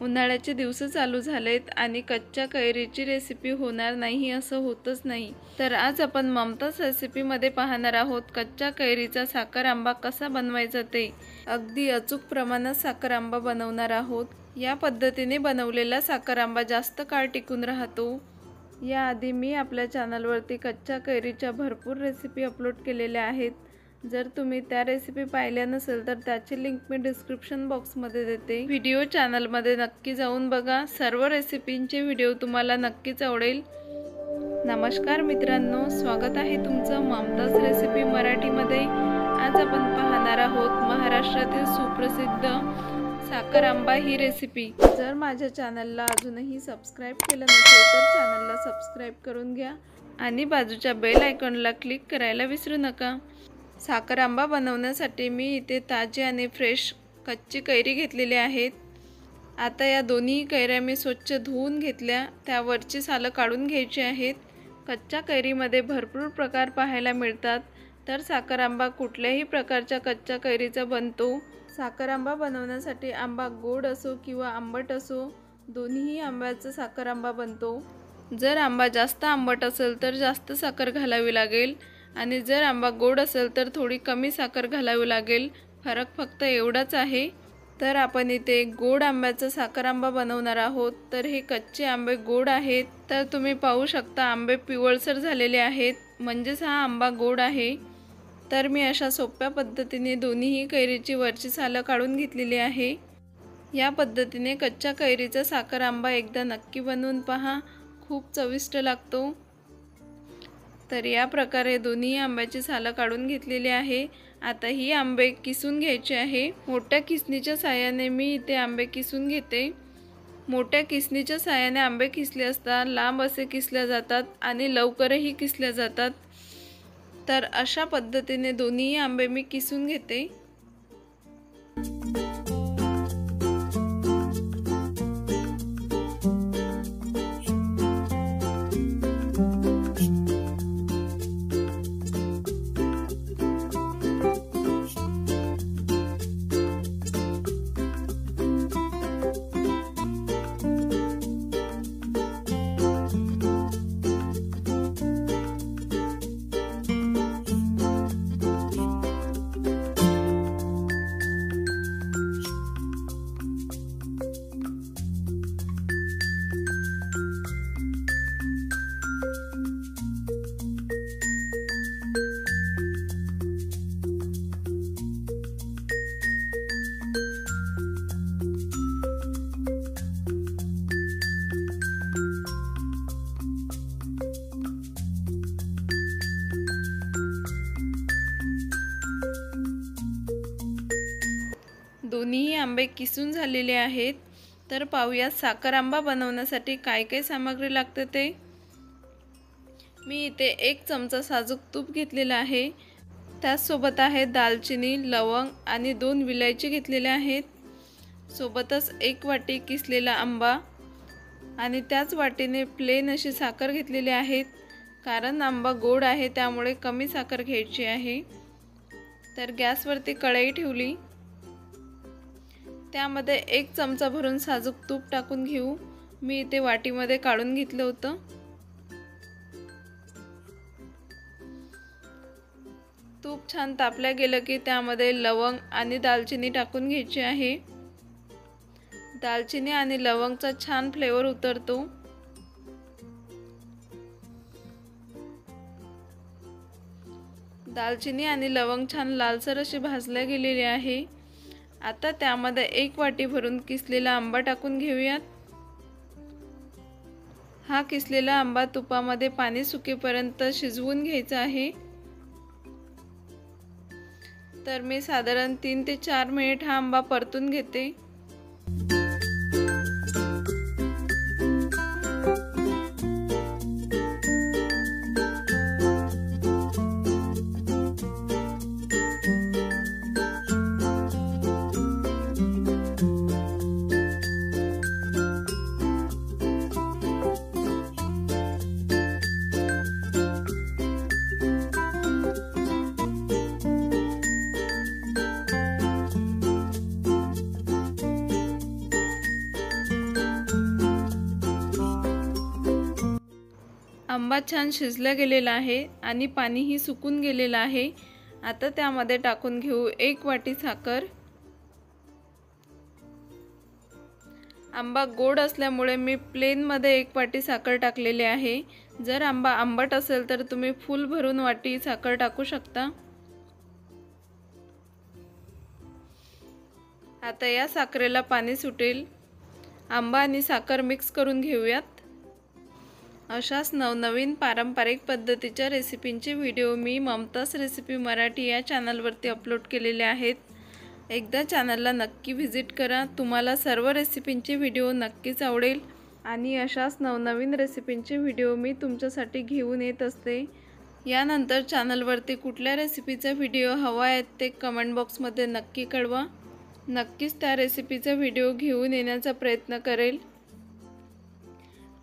उन्हाळ्याचे दिवस चालू झालेत आणि कच्च्या कैरीची रेसिपी होणार नाही असं होतच नाही। तर आज आपण ममतास रेसिपीमध्ये पाहणार आहोत कच्च्या कैरीचा साखर आंबा कसा बनवायचा ते। अगदी अचूक प्रमाणात साखर आंबा बनवणार आहोत। या पद्धतीने बनवलेला साखर आंबा जास्त काळ टिकून राहतो। याआधी मी आपल्या चॅनलवरती कच्च्या कैरीच्या भरपूर रेसिपी अपलोड केलेल्या आहेत। जर तुम्ही त्या रेसिपी पाहिल्या नसेल तर त्याची लिंक मी डिस्क्रिप्शन बॉक्समध्ये देते। व्हिडिओ चॅनलमध्ये नक्की जाऊन बघा, सर्व रेसिपींचे व्हिडिओ तुम्हाला नक्कीच आवडेल। नमस्कार मित्रांनो, स्वागत आहे तुमचं ममतास रेसिपी मराठीमध्ये। आज आपण पाहणार आहोत महाराष्ट्रातील सुप्रसिद्ध साखर आंबा ही रेसिपी। जर माझ्या चॅनलला अजूनही सबस्क्राइब केलं नसेल तर चॅनलला सबस्क्राइब करून घ्या आणि बाजूच्या बेल आयकॉनला क्लिक करायला विसरू नका। साखर आंबा बनवण्यासाठी मी इथे ताजी आणि फ्रेश कच्ची कैरी घेतलेली आहेत। आता या दोन्ही कैऱ्या मी स्वच्छ धुवून घेतल्या, त्यावरची सालं काढून घ्यायची आहेत। कच्च्या कैरीमध्ये भरपूर प्रकार पाहायला मिळतात, तर साखर आंबा कुठल्याही प्रकारच्या कच्च्या कैरीचा बनतो। साखर आंबा बनवण्यासाठी आंबा गोड असो किंवा आंबट असो, दोन्ही आंब्याचा साखर आंबा बनतो। जर आंबा जास्त आंबट असेल तर जास्त साखर घालावी लागेल आणि जर आंबा गोड असेल तर थोडी कमी साखर घालावी लागेल। फरक फक्त एवढाच आहे। तर आपण इथे गोड आंब्याचा साखर आंबा बनवणार आहोत। तर हे कच्चे आंबे गोड आहेत, तर तुम्ही पाहू शकता आंबे पिवळसर झालेले आहेत, म्हणजेच हा आंबा गोड आहे। तर मी अशा सोप्या पद्धतीने दोन्हीही कैरीची वरची सालं काढून घेतलेली आहे। या पद्धतीने कच्च्या कैरीचा साखर आंबा एकदा नक्की बनवून पहा, खूप चविष्ट लागतो। तर या प्रकारे दोन्ही आंब्याची सालं काढून घेतलेली आहे। आता ही आंबे किसून घ्यायचे आहे। मोठ्या किसणीच्या साहाय्याने मी इथे आंबे किसून घेते। मोठ्या किसणीच्या साहाय्याने आंबे किसले असता लांब असे किसले जातात आणि लवकरही किसले जातात। तर अशा पद्धतीने दोन्ही आंबे मी किसून घेते। दोन्ही आंबे किसून झालेले आहेत। तर पाहूया साखर आंबा बनवण्यासाठी काय काय सामग्री लागते ते। मी इथे 1 चमचा साजूक तूप घेतलेला आहे। त्यासोबत आहे दालचिनी, लवंग आणि 2 विलायची घेतलेल्या आहेत। सोबतच 1 वाटी किसलेला आंबा आणि त्याच वाटीने प्लेन अशी साखर घेतलेली आहे। कारण आंबा गोड आहे त्यामुळे कमी साखर घ्यायची आहे। तर गॅसवरती कढई ठेवली, त्यामध्ये 1 चमचा भरून साजूक तूप टाकून घेऊ। मी इथे वाटीमध्ये काढून घेतलं होतं। तूप छान तापल्या गेलं की त्यामध्ये लवंग आणि दालचिनी टाकून घ्यायची आहे। दालचिनी आणि लवंगचा छान फ्लेवर उतरतो। दालचिनी आणि लवंग छान लालसर अशी भाजल्या गेलेली आहे। आता त्यामध्ये 1 वाटी भरून किसलेला आंबा टाकून घेऊयात। हा किसलेला आंबा तुपामध्ये पाणी सुकेपर्यंत शिजवून घ्यायचा आहे। तर मी साधारण 3 ते 4 मिनिट हा आंबा परतून घेते। आंबा छान शिजला गेलेला आहे आणि पाणीही सुकून गेलेलं आहे। आता त्यामध्ये टाकून घेऊ 1 वाटी साखर। आंबा गोड असल्यामुळे मी प्लेन मध्ये 1 वाटी साखर टाकलेली आहे। जर आंबा आंबट असेल तर तुम्ही फुल भरून वाटी साखर टाकू शकता। आता या साखरेला पाणी सुटेल। आंबा आणि साखर मिक्स करून घेऊयात। अशाच नवनवीन पारंपरिक पद्धतीच्या रेसिपींचे व्हिडिओ मी ममतास रेसिपी मराठी या चॅनलवरती अपलोड केलेले आहेत। एकदा चॅनलला नक्की व्हिजिट करा। तुम्हाला सर्व रेसिपींचे व्हिडिओ नक्कीच आवडेल आणि अशाच नवनवीन रेसिपींचे व्हिडिओ मी तुमच्यासाठी घेऊन येत असते। यानंतर चॅनलवरती कुठल्या रेसिपीचा व्हिडिओ हवा आहे ते कमेंट बॉक्समध्ये नक्की कळवा। नक्कीच त्या रेसिपीचा व्हिडिओ घेऊन येण्याचा प्रयत्न करेल।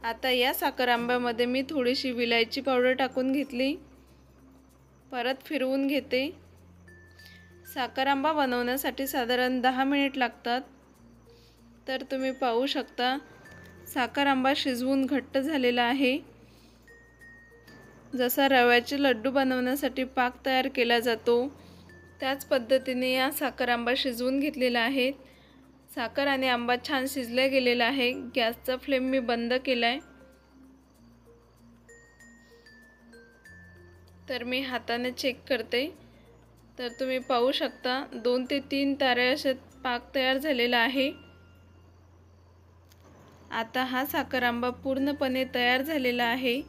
आता या साखर आंब्यामध्ये मी थोडीशी विलायची पावडर टाकून घेतली। परत फिरवून घेते। साखर आंबा बनवण्यासाठी साधारण 10 मिनिट लागतात। तर तुम्ही पाहू शकता साखर आंबा शिजवून घट्ट झालेला आहे। जसा रव्याचे लड्डू बनवण्यासाठी पाक तयार केला जातो त्याच पद्धतीने या साखर आंबा शिजवून घेतलेला आहे। साखर आणि आंबा छान शिजला गेलेला आहे। गॅसचा फ्लेम मी बंद केलाय। तर मी हाताने चेक करते। तर तुम्ही पाहू शकता 2 ते 3 तारे असे पाक तयार झालेला आहे। आता हा साखर आंबा पूर्णपणे तयार झालेला आहे।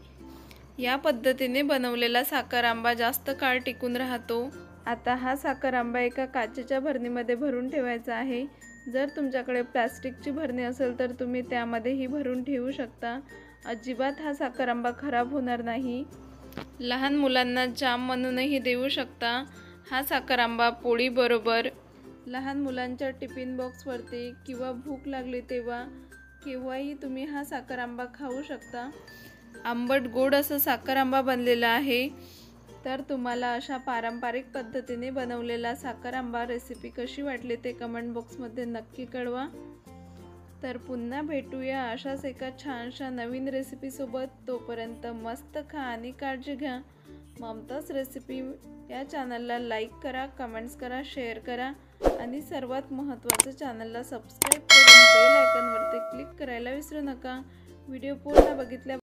या पद्धतीने बनवलेला साखर आंबा जास्त काळ टिकून राहतो। आता हा साखर आंबा एका काचेच्या भरणीमध्ये भरून ठेवायचा आहे। जर तुमच्याकडे प्लास्टिकची भरणी असेल तर तुम्ही त्यामध्येही भरून ठेवू शकता। अजिबात हा साखर आंबा खराब होणार नाही। लहान मुलांना जाम म्हणूनही देऊ शकता। हा साखर आंबा पोळी बरोबर, लहान मुलांच्या टिफिन बॉक्सवरती किंवा भूक लागली तेव्हा केव्हाही तुम्ही हा साखर आंबा खाऊ शकता। आंबट गोड असा साखर आंबा बनलेला आहे। तर तुम्हाला अशा पारंपरिक पद्धतीने बनवलेला साखर आंबा रेसिपी कशी वाटली ते कमेंट बॉक्समध्ये नक्की कळवा। तर पुन्हा भेटूया अशाच एका छानशा नवीन रेसिपी सोबत। तोपर्यंत मस्त खा आणि काळजी घ्या। ममतास रेसिपी या चॅनलला लाईक करा, कमेंट्स करा, शेअर करा आणि सर्वात महत्त्वाचं चॅनलला सबस्क्राईब करून बेल आयकॉनवरती क्लिक करायला विसरू नका। व्हिडिओ पूर्ण बघितल्या